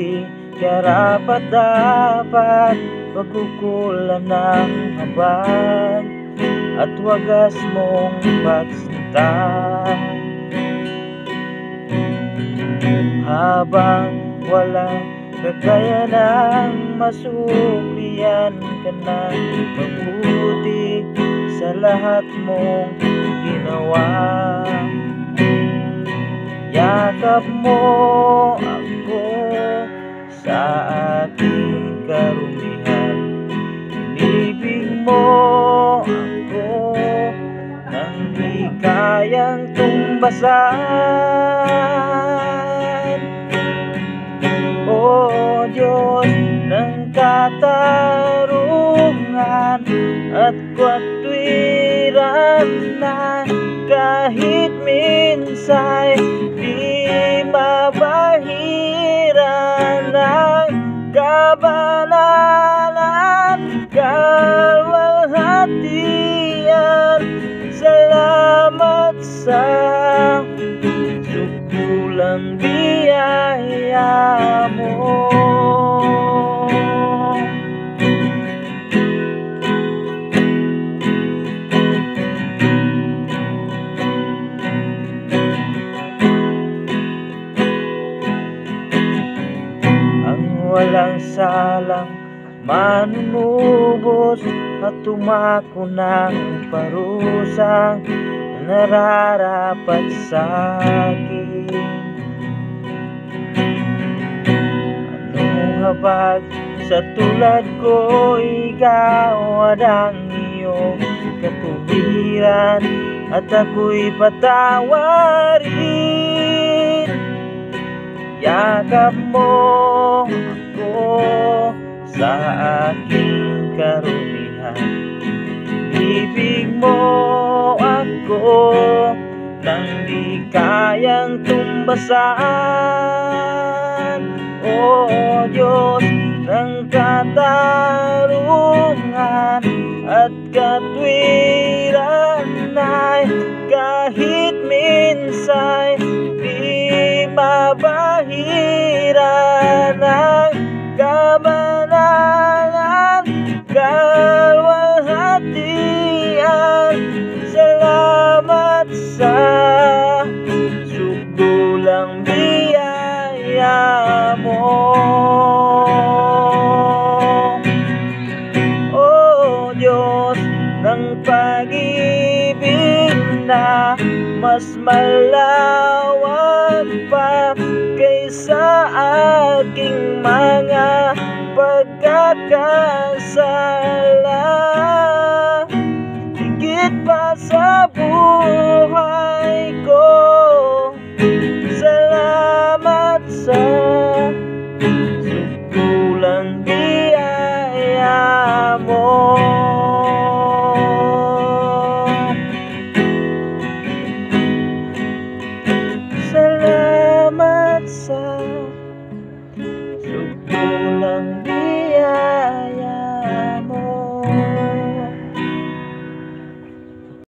di karapat-dapat, pagkukulan ng habag at wagas mong pagsinta. Habang walang kakayanang masuklian ka ng mabuti sa lahat mong ginawa. Yakap mo ako sa aking karumihan, inibig mo ako nang di kayang tumbasan. O Diyos ng katarungan at katwiran na kahit minsay di mabahiran ng kabanalan, kalwalhatian. Salamat sa sukulang biyaya mo. Walang salang manunubos at tumako ng parusang nararapat sa akin. Anong habag sa tulad ko, ikaw ang iyong katuwiran at ako'y patawarin. Yakap mo ako sa aking karumihan, ibig mo ako nang di kayang tumbasan. O Diyos ng katarungan at katwiran ay kahit minsay di mabahiran ng kabanalan, kalwalhatian. Salamat sa sukulang biyaya mo. O Diyos ng pag-ibig na mas malawak pa kaysa aking mga pagkakasala, higit pa sa buhay